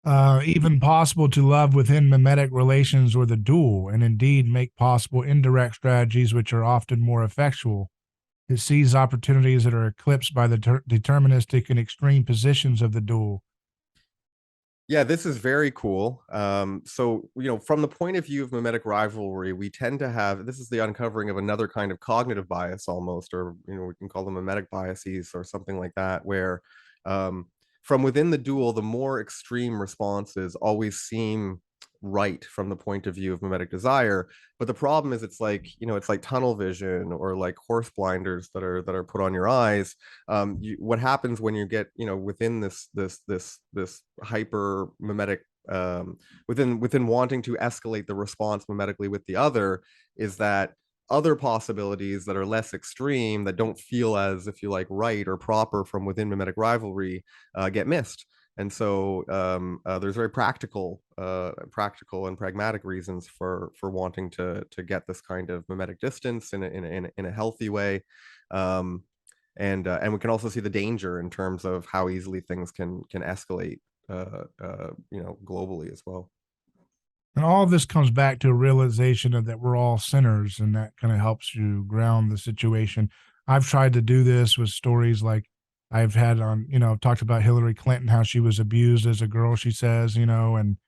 Even possible to love within mimetic relations or the dual, and indeed make possible indirect strategies which are often more effectual. It sees opportunities that are eclipsed by the deterministic and extreme positions of the dual. Yeah, this is very cool. So, from the point of view of mimetic rivalry, we tend to have, this is the uncovering of another kind of cognitive bias almost, or, we can call them mimetic biases or something like that, where um, from within the duel, the more extreme responses always seem right from the point of view of mimetic desire. But the problem is, it's like tunnel vision, or like horse blinders that are put on your eyes. What happens when you get within this hyper mimetic, within wanting to escalate the response mimetically with the other, is that other possibilities that are less extreme, that don't feel as, if you like, right or proper from within mimetic rivalry, get missed. And so there's very practical and pragmatic reasons for wanting to get this kind of mimetic distance in a healthy way. um, and we can also see the danger in terms of how easily things can escalate, globally as well. And all of this comes back to a realization of that we're all sinners, and that kind of helps you ground the situation. I've tried to do this with stories like I've had on, I've talked about Hillary Clinton, how she was abused as a girl, she says, and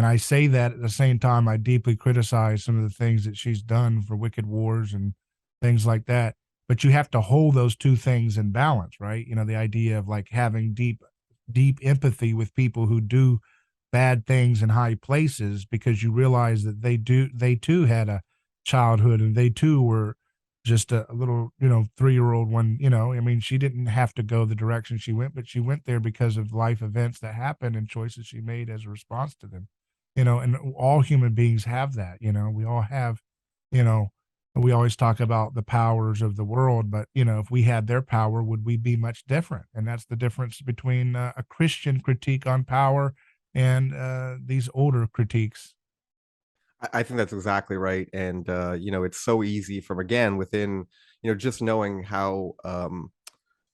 I say that at the same time I deeply criticize some of the things that she's done for wicked wars and things like that. But you have to hold those two things in balance, right? The idea of like having deep empathy with people who do bad things in high places, because you realize that they too had a childhood, and they too were just a little 3-year old when I mean, she didn't have to go the direction she went, but she went there because of life events that happened and choices she made as a response to them. And all human beings have that. We all have, you know we always talk about the powers of the world, but if we had their power, would we be much different? And that's the difference between a Christian critique on power and these older critiques. I think that's exactly right. And it's so easy from, again, within just knowing how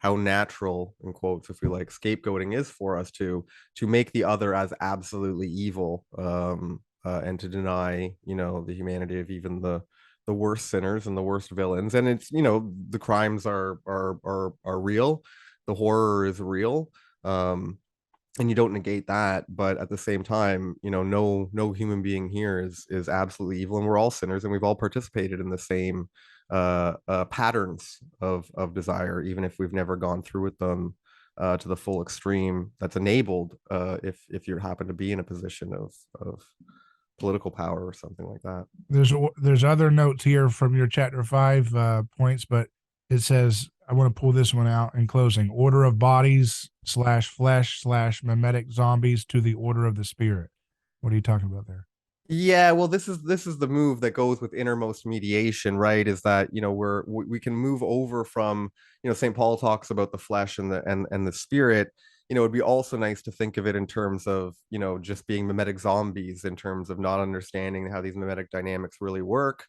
natural, in quotes, if we like, scapegoating is for us to make the other as absolutely evil, and to deny the humanity of even the worst sinners and the worst villains. And it's the crimes are real, the horror is real. and you don't negate that, but at the same time, no human being here is absolutely evil, and we're all sinners, and we've all participated in the same patterns of desire, even if we've never gone through with them to the full extreme that's enabled if you happen to be in a position of political power or something like that. There's other notes here from your chapter 5 points, but it says, I want to pull this one out in closing: order of bodies slash flesh slash mimetic zombies to the order of the spirit. What are you talking about there? Yeah, well, this is the move that goes with innermost mediation, right? Is that we can move over from, St. Paul talks about the flesh and the spirit. It'd be also nice to think of it in terms of, just being mimetic zombies, in terms of not understanding how these mimetic dynamics really work,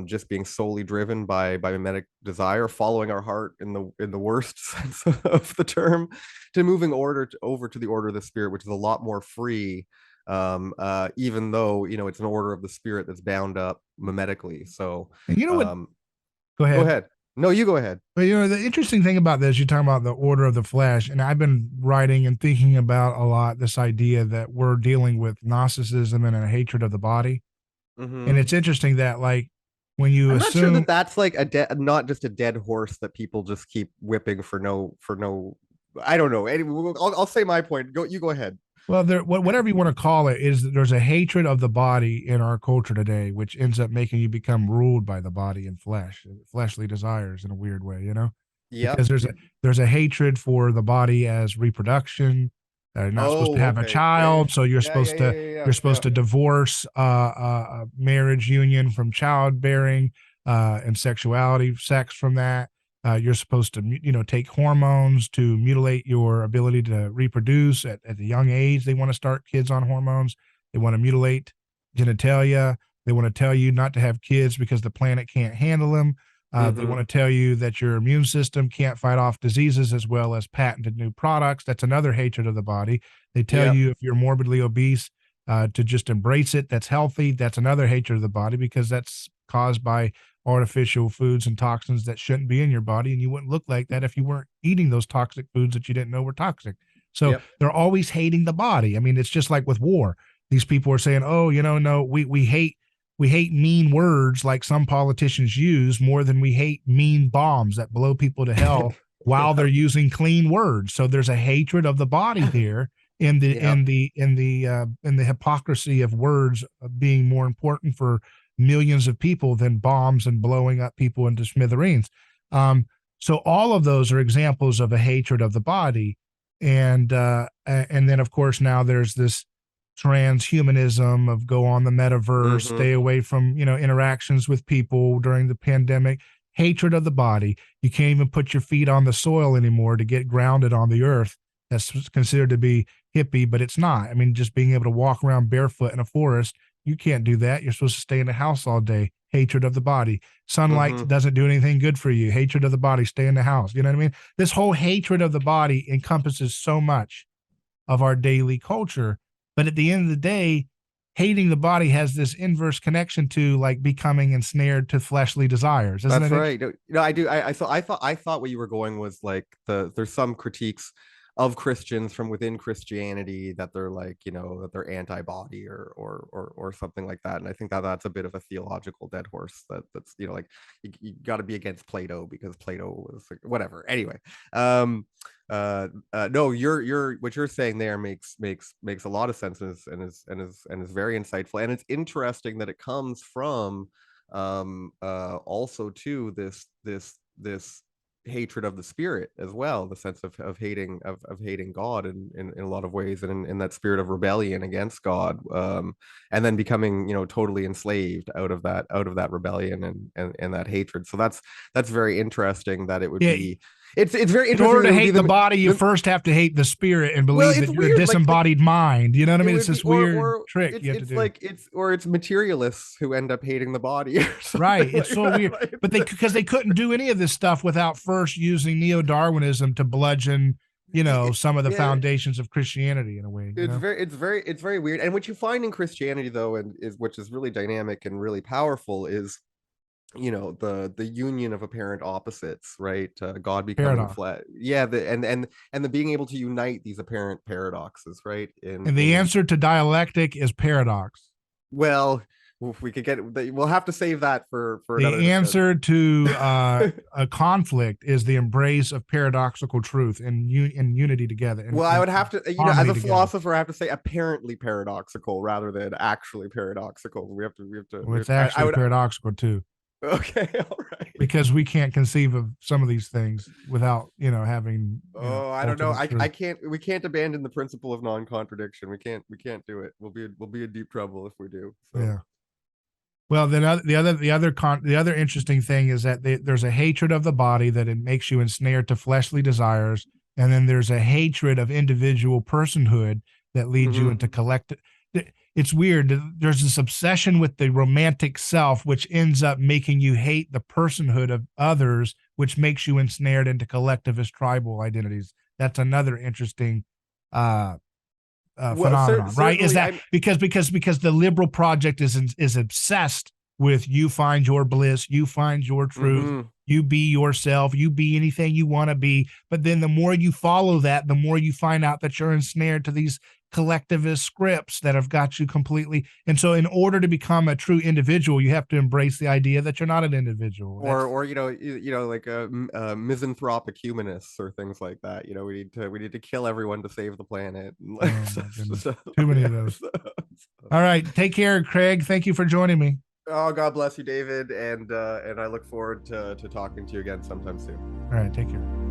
just being solely driven by mimetic desire, following our heart in the worst sense of the term, to moving over to the order of the spirit, which is a lot more free, even though it's an order of the spirit that's bound up mimetically. So And you know what? um Go go ahead. ahead. No, you go ahead. But the interesting thing about this, you're talking about the order of the flesh, and I've been writing and thinking about a lot this idea that we're dealing with Gnosticism and a hatred of the body. And Mm-hmm. it's interesting that, like, when you I'm not sure assume, that that's like not just a dead horse that people just keep whipping for no. I don't know. Anyway, I'll say my point. You go ahead. well, whatever you want to call it, is that there's a hatred of the body in our culture today, which ends up making you become ruled by the body and flesh, fleshly desires in a weird way, Yep. because there's a hatred for the body as reproduction. You're not supposed to Oh, have a okay. Yeah, yeah, child, so you're yeah, yeah, supposed yeah, to yeah, you're yeah, supposed yeah. to divorce a marriage union from childbearing, and sex from that. You're supposed to take hormones to mutilate your ability to reproduce at the young age. They want to start kids on hormones. They want to mutilate genitalia. They want to tell you not to have kids because the planet can't handle them. They Mm-hmm. want to tell you that your immune system can't fight off diseases, as well as patented new products. That's another hatred of the body. They tell Yep. you if you're morbidly obese, to just embrace it. That's healthy. That's another hatred of the body, because that's caused by artificial foods and toxins that shouldn't be in your body. And you wouldn't look like that if you weren't eating those toxic foods that you didn't know were toxic. So Yep. they're always hating the body. I mean, it's just like with war. These people are saying, oh, no, we hate mean words like some politicians use, more than we hate mean bombs that blow people to hell while they're Yep. using clean words. So there's a hatred of the body there, in the Yep. hypocrisy of words being more important for millions of people than bombs and blowing up people into smithereens. Um, so all of those are examples of a hatred of the body, and then of course now there's this transhumanism of go on the metaverse, Mm-hmm. stay away from interactions with people during the pandemic. Hatred of the body. You can't even put your feet on the soil anymore to get grounded on the earth. That's considered to be hippie, but it's not. I mean, just being able to walk around barefoot in a forest, you can't do that. You're supposed to stay in the house all day. Hatred of the body. Sunlight Mm-hmm. doesn't do anything good for you. Hatred of the body. Stay in the house. You know what I mean? This whole hatred of the body encompasses so much of our daily culture. But at the end of the day, hating the body has this inverse connection to, like, becoming ensnared to fleshly desires. Isn't That's it right. interesting? No, I do. I thought what you were going was like there's some critiques of Christians from within Christianity that they're like, that they're anti-body or something like that. And I think that that's a bit of a theological dead horse, that's like you got to be against Plato because Plato was like, whatever. Anyway, no, you're what you're saying there makes a lot of sense, and is very insightful, and it's interesting that it comes from also too this hatred of the spirit as well, the sense of hating God in a lot of ways, and in that spirit of rebellion against God, and then becoming totally enslaved out of that rebellion and that hatred. So that's very interesting that it would Yeah. be it's very In interesting order that to it would be hate the body, you the first have to hate the spirit and well, believe it's that you're a weird, like disembodied mind. You know what I it mean? It's would be this weird or trick it's you have to it's do. like it's materialists who end up hating the body or Right. something It's like so that. weird. But because they couldn't do any of this stuff without first using neo-Darwinism to bludgeon, some of the Yeah, foundations of Christianity in a way, it's very weird. And what you find in Christianity though, and is which is really dynamic and really powerful, is the union of apparent opposites, right? God becoming Paradox. flesh. Yeah, and the being able to unite these apparent paradoxes, right? And the answer to dialectic is paradox. Well, if we could we'll have to save that for another The discussion. answer to a conflict is the embrace of paradoxical truth and unity together. Well, I would have to, as harmony a together. philosopher, I have to say apparently paradoxical rather than actually paradoxical. Well, it's actually paradoxical too. Okay, all right. Because we can't conceive of some of these things without, having. I don't know. I can't. We can't abandon the principle of non-contradiction. We can't do it. We'll be in deep trouble if we do. So. Yeah. Well, then the other interesting thing is that there's a hatred of the body that it makes you ensnared to fleshly desires, and then there's a hatred of individual personhood that leads you into collective. It's weird. There's this obsession with the romantic self, which ends up making you hate the personhood of others, which makes you ensnared into collectivist tribal identities. That's another interesting phenomenon, right? Is that because the liberal project is obsessed with you find your bliss, you find your truth, you be yourself, you be anything you want to be. But then the more you follow that, the more you find out that you're ensnared to these collectivist scripts that have got you completely. And so in order to become a true individual, you have to embrace the idea that you're not an individual. Or like misanthropic humanists or things like that. We need to kill everyone to save the planet. Too many of those. All right. Take care, Craig. Thank you for joining me. Oh, God bless you, David. And I look forward to talking to you again sometime soon. All right. Take care.